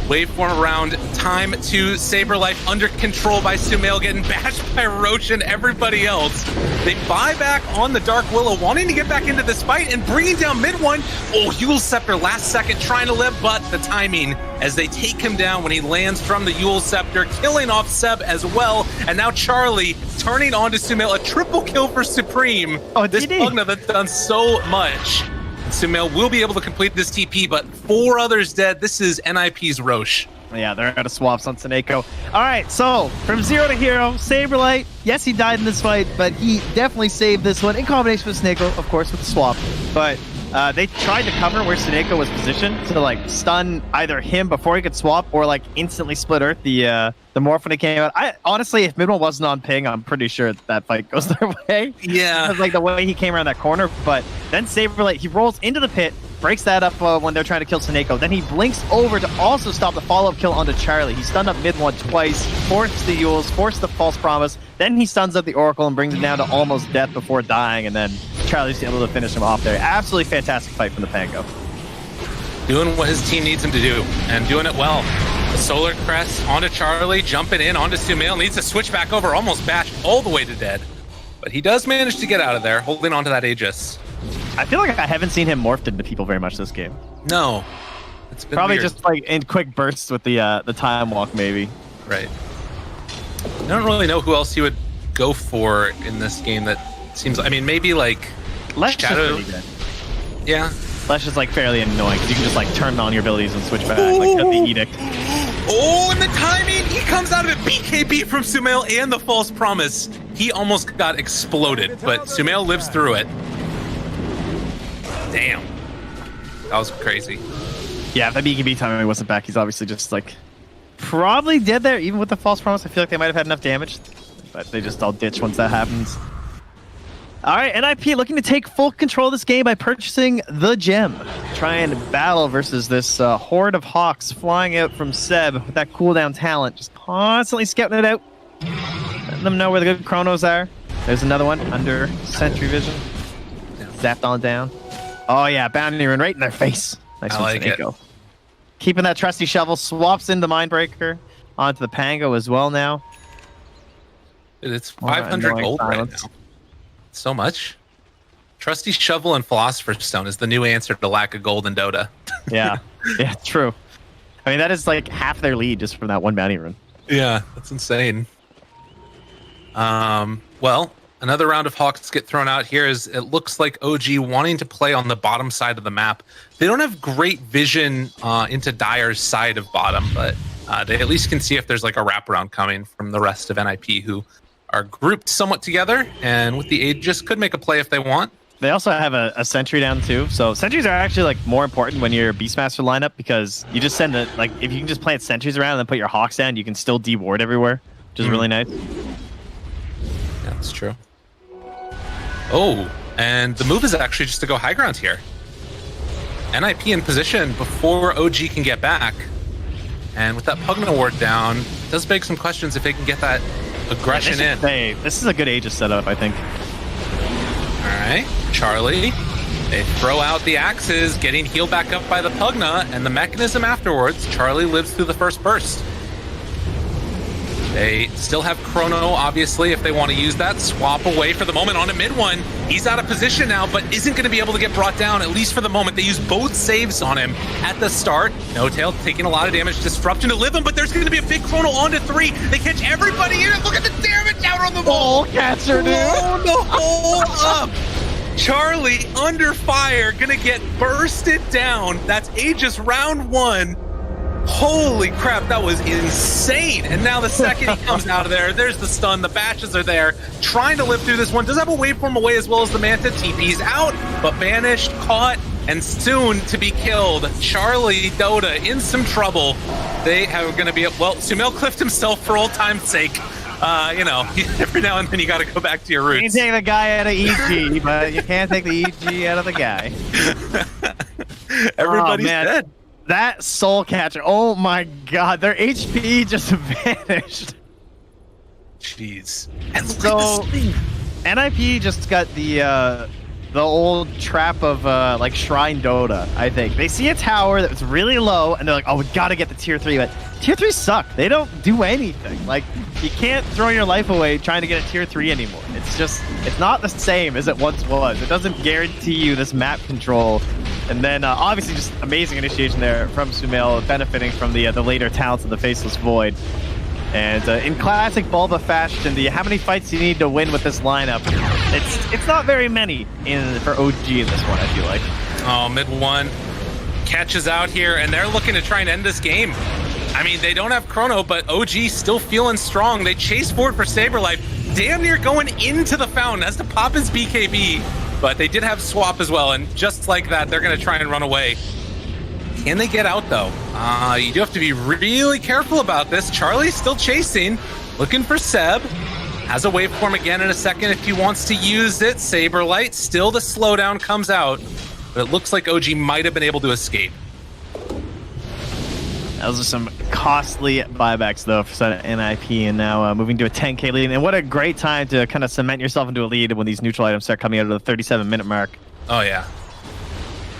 Waveform around, time to Saberlight under control by Sumail, getting bashed by Roche and everybody else. They buy back on the Dark Willow, wanting to get back into this fight and bringing down mid one. Oh, Yule Scepter last second trying to live, but the timing as they take him down when he lands from the Yule Scepter, killing off Seb as well. And now Charlie turning on to Sumail, a triple kill for Supreme. Oh, this Pugna that's done so much. Sumail will be able to complete this TP, but 4 others dead. This is NiP's Roche. Yeah, they're out of swaps on Seneko. All right, so from 0 to hero, Saberlight, yes, he died in this fight, but he definitely saved this one in combination with Seneko, of course, with the swap. But they tried to cover where Seneko was positioned to like stun either him before he could swap or like instantly split earth the morph when it came out. I honestly, if Midwell wasn't on ping, I'm pretty sure that fight goes their way. Yeah. Because like the way he came around that corner, but then Saberlight, he rolls into the pit, breaks that up when they're trying to kill Seneko. Then he blinks over to also stop the follow-up kill onto Charlie. He stunned up mid one twice, forced the Yules, forced the false promise. Then he stuns up the Oracle and brings it down to almost death before dying, and then Charlie's able to finish him off there. Absolutely fantastic fight from the Pango. Doing what his team needs him to do, and doing it well. The Solar Crest onto Charlie, jumping in onto Sumail, needs to switch back over, almost bashed all the way to dead. But he does manage to get out of there, holding onto that Aegis. I feel like I haven't seen him morphed into people very much this game. No. It's been Probably weird. just like in quick bursts with the time walk, maybe. Right. I don't really know who else he would go for in this game that seems... I mean, maybe like... Lesh is Shadow. pretty good. Yeah. Lesh is like fairly annoying because you can just like turn on your abilities and switch back, like cut the edict. Oh, and the timing! He comes out of it. BKB from Sumail and the false promise. He almost got exploded, but Sumail lives through it. Damn. That was crazy. Yeah, if that BKB timing wasn't back, he's obviously just like probably dead there, even with the false promise. I feel like they might have had enough damage, but they just all ditch once that happens. All right, NiP looking to take full control of this game by purchasing the gem. Try and battle versus this horde of Hawks flying out from Seb with that cooldown talent, just constantly scouting it out. Letting them know where the good chronos are. There's another one under sentry vision. Zapped on down. Oh yeah, bounty rune right in their face. Nice I one, like it. Seneko. Keeping that trusty shovel, swaps into Mindbreaker onto the Pango as well now. It's 500 annoying gold right silence. now. So much. Trusty Shovel and Philosopher's Stone is the new answer to lack of gold in Dota. Yeah, yeah, true. I mean, that is like half their lead just from that one bounty run. Yeah, that's insane. Well, another round of Hawks get thrown out here as it looks like OG wanting to play on the bottom side of the map. They don't have great vision into Dire's side of bottom, but they at least can see if there's like a wraparound coming from the rest of NiP, who are grouped somewhat together, and with the Aegis could make a play if they want. They also have a sentry down too, so sentries are actually like more important when you're Beastmaster lineup, because you just send like if you can just plant sentries around and then put your Hawks down, you can still deward everywhere, which is really nice. Yeah, that's true. Oh, and the move is actually just to go high ground here. NiP in position before OG can get back, and with that Pugna ward down, it does beg some questions if they can get that aggression in. This is a good Aegis setup, I think. All right, Charlie. They throw out the axes, getting healed back up by the Pugna, and the mechanism afterwards. Charlie lives through the first burst. They still have Chrono, obviously, if they want to use that. Swap away for the moment on a mid one. He's out of position now, but isn't going to be able to get brought down, at least for the moment. They use both saves on him at the start. No Tail taking a lot of damage, disruption to live him, but there's going to be a big Chrono onto 3. They catch everybody in it. Look at the damage out on the wall. Catcher, dude. Blow the hole up. Charlie under fire, gonna get bursted down. That's Aegis round 1. Holy crap, that was insane. And now the second he comes out of there, there's the stun. The batches are there, trying to live through this one. Does have a waveform away as well as the Manta. TP's out, but banished, caught, and soon to be killed. Charlie Dota in some trouble. They are going to be, well, Sumail cliffed himself for old time's sake. You know, every now and then you got to go back to your roots. You can take the guy out of EG, but you can't take the EG out of the guy. Everybody's dead. That Soul Catcher, oh my god, their HP just vanished. Jeez. And So, NiP just got the old trap of like Shrine Dota, I think. They see a tower that was really low, and they're like, oh, we gotta get the tier 3, but tier 3 suck. They don't do anything. Like, you can't throw your life away trying to get a tier 3 anymore. It's not the same as it once was. It doesn't guarantee you this map control. And then, obviously, just amazing initiation there from Sumail, benefiting from the later talents of the Faceless Void. And in classic Bulba fashion, how many fights do you need to win with this lineup? It's not very many for OG in this one, I feel like. Oh, mid one catches out here, and they're looking to try and end this game. I mean, they don't have Chrono, but OG still feeling strong. They chase forward for Saberlife, damn near going into the fountain, has to pop his BKB. But they did have swap as well, and just like that, they're going to try and run away. Can they get out, though? You do have to be really careful about this. Charlie's still chasing, looking for Seb. Has a waveform again in a second if he wants to use it. Saberlight, still the slowdown comes out, but it looks like OG might have been able to escape. Those are some costly buybacks, though, for NiP, and now moving to a 10k lead. And what a great time to kind of cement yourself into a lead when these neutral items start coming out of the 37-minute mark. Oh, yeah.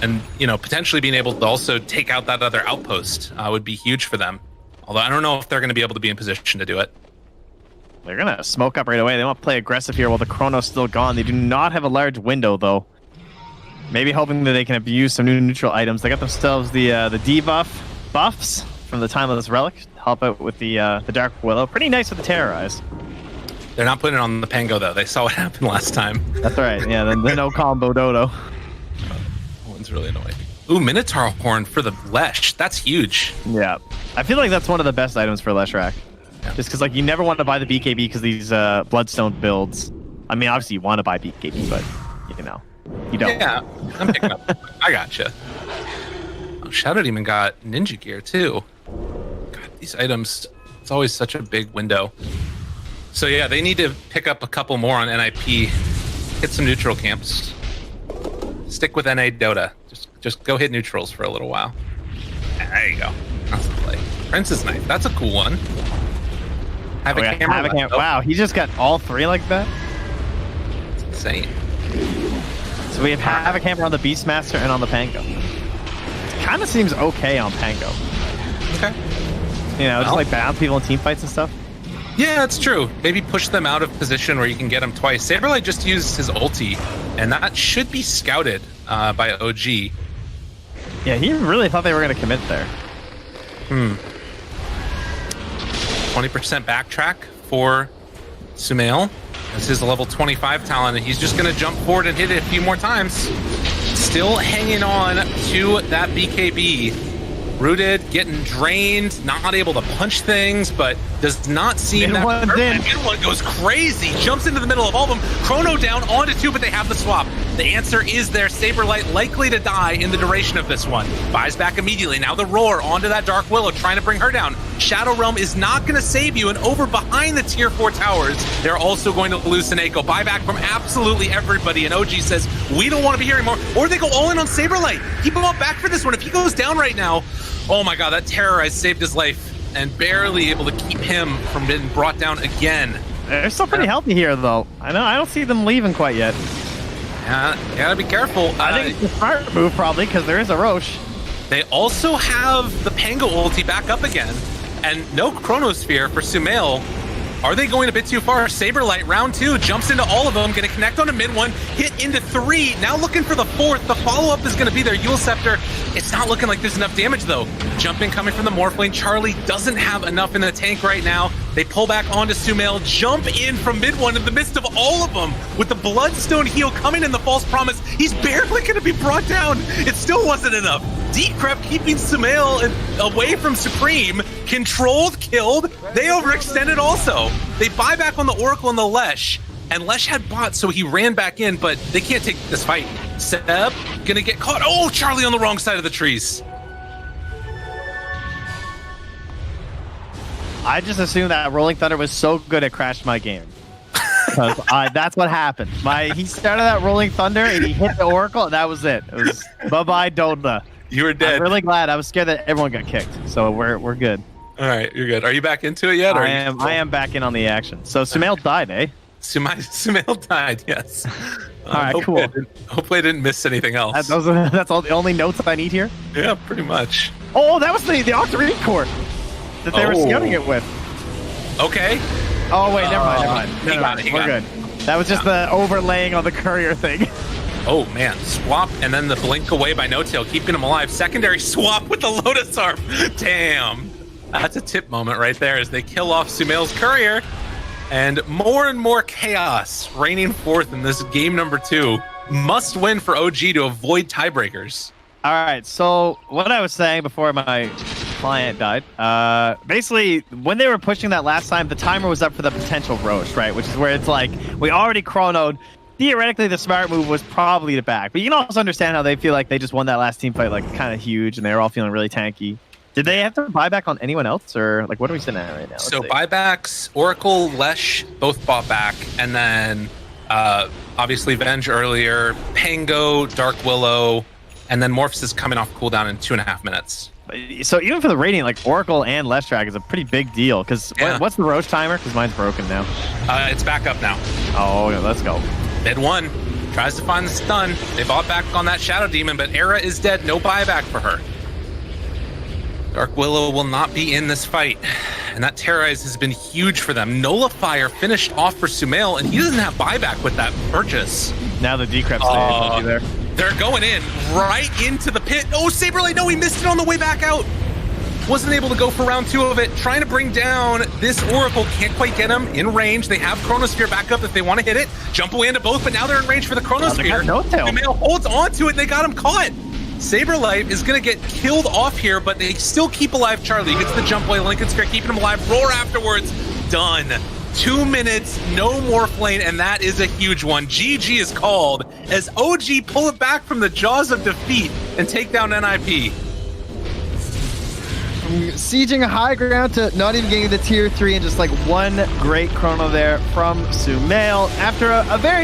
And, you know, potentially being able to also take out that other outpost would be huge for them. Although I don't know if they're going to be able to be in position to do it. They're going to smoke up right away. They want to play aggressive here while the Chrono's still gone. They do not have a large window, though. Maybe hoping that they can abuse some new neutral items. They got themselves the debuff buffs from the Timeless Relic to help out with the Dark Willow. Pretty nice with the Terrorize. They're not putting it on the Pango, though. They saw what happened last time. That's right. Yeah, the no combo Dodo. That one's really annoying. Ooh, Minotaur Horn for the Lesh. That's huge. Yeah. I feel like that's one of the best items for Leshrac. Yeah. Just because, like, you never want to buy the BKB because these Bloodstone builds. I mean, obviously you want to buy BKB, but, you know, you don't. Yeah, I'm picking up. I gotcha. Oh, Shadow Demon got Ninja Gear, too. God, these items, it's always such a big window. So, yeah, they need to pick up a couple more on NiP. Hit some neutral camps. Stick with NA Dota. Just go hit neutrals for a little while. There you go. That's the play. Prince's Knife. That's a cool one. Have a camera. Wow, he just got all three like that? It's insane. So we have Havoc Hammer on the Beastmaster and on the Pango. It kind of seems okay on Pango. Okay. You know, just like bounce people in team fights and stuff. Yeah, that's true. Maybe push them out of position where you can get them twice. Saberlight just used his ulti, and that should be scouted by OG. Yeah, he really thought they were going to commit there. 20% backtrack for Sumail. This is a level 25 talent, and he's just going to jump forward and hit it a few more times. Still hanging on to that BKB. Rooted, getting drained, not able to punch things, but does not seem that one goes crazy, jumps into the middle of all of them. Chrono down onto 2, but they have the swap. The answer is there. Saberlight likely to die in the duration of this one. Buys back immediately. Now the roar onto that Dark Willow, trying to bring her down. Shadow Realm is not going to save you, and over behind the tier 4 towers, they're also going to lose Seneko. Buyback from absolutely everybody, and OG says, we don't want to be here anymore. Or they go all in on Saberlight. Keep him up back for this one. If he goes down right now, oh my god, that Terrorize saved his life, and barely able to keep him from being brought down again. They're still pretty healthy here, though. I don't see them leaving quite yet. Yeah, gotta be careful. I think it's a smart move, probably, because there is a Roche. They also have the Pango ulti back up again, and no Chronosphere for Sumail. Are they going a bit too far? Saberlight, round 2, jumps into all of them, going to connect on a mid one, hit into 3, now looking for the 4th. The follow-up is going to be their Yule Scepter. It's not looking like there's enough damage, though. Jumping coming from the Morphling. Charlie doesn't have enough in the tank right now. They pull back onto Sumail, jump in from mid one in the midst of all of them, with the Bloodstone heal coming in the False Promise. He's barely going to be brought down. It still wasn't enough. Decrep keeping Sumail away from Supreme. Controlled, killed. They overextended also. They buy back on the Oracle and the Lesh. And Lesh had bots, so he ran back in, but they can't take this fight. Seb gonna get caught. Oh, Charlie on the wrong side of the trees. I just assumed that Rolling Thunder was so good it crashed my game. That's what happened. He started that Rolling Thunder and he hit the Oracle, and that was it. It was bye-bye Dota. You were dead. I'm really glad. I was scared that everyone got kicked, so we're good. All right, you're good. Are you back into it yet? I am back in on the action. So Sumail died, eh? Sumail died, yes. All right, cool. Hopefully I didn't miss anything else. That's all the only notes I need here? Yeah, pretty much. Oh, that was the Octarine Core that they were scouting it with. Okay. Oh, wait, never mind. We're good. That was just the overlaying on the courier thing. Oh, man. Swap and then the blink away by No-Tail, keeping him alive. Secondary swap with the Lotus Arm. Damn. That's a tip moment right there as they kill off Sumail's courier. And more chaos reigning forth in this game number 2. Must win for OG to avoid tiebreakers. All right, so what I was saying before my client died, basically, when they were pushing that last time, the timer was up for the potential Roche, right? Which is where it's like, we already chronoed. Theoretically, the smart move was probably to back. But you can also understand how they feel like they just won that last team fight, like, kind of huge, and they were all feeling really tanky. Did they have to buy back on anyone else, or like what are we sitting at right now? So buybacks, Oracle, Lesh both bought back, and then obviously Venge earlier, Pango, Dark Willow, and then Morphs is coming off cooldown in 2.5 minutes. So even for the rating, like Oracle and Lesh track is a pretty big deal. Because what's the Roche timer? Because mine's broken now. It's back up now. Oh, yeah, let's go. Mid 1 tries to find the stun. They bought back on that Shadow Demon, but Era is dead. No buyback for her. Dark Willow will not be in this fight, and that Terrorize has been huge for them. Nullifier finished off for Sumail, and he doesn't have buyback with that purchase. Now the Decrep's there. They're going in right into the pit. Oh, Saberlight, no, he missed it on the way back out. Wasn't able to go for round 2 of it. Trying to bring down this Oracle. Can't quite get him in range. They have Chronosphere back up if they want to hit it. Jump away into both, but now they're in range for the Chronosphere. Sumail holds onto it, and they got him caught. Saberlight is going to get killed off here, but they still keep alive Charlie. He gets the jump away, Lincoln Sphere keeping him alive. Roar afterwards. Done. 2 minutes, no more flame, and that is a huge one. GG is called as OG pull it back from the jaws of defeat and take down NiP. Sieging a high ground to not even getting the tier 3 and just like one great chrono there from Sumail after a very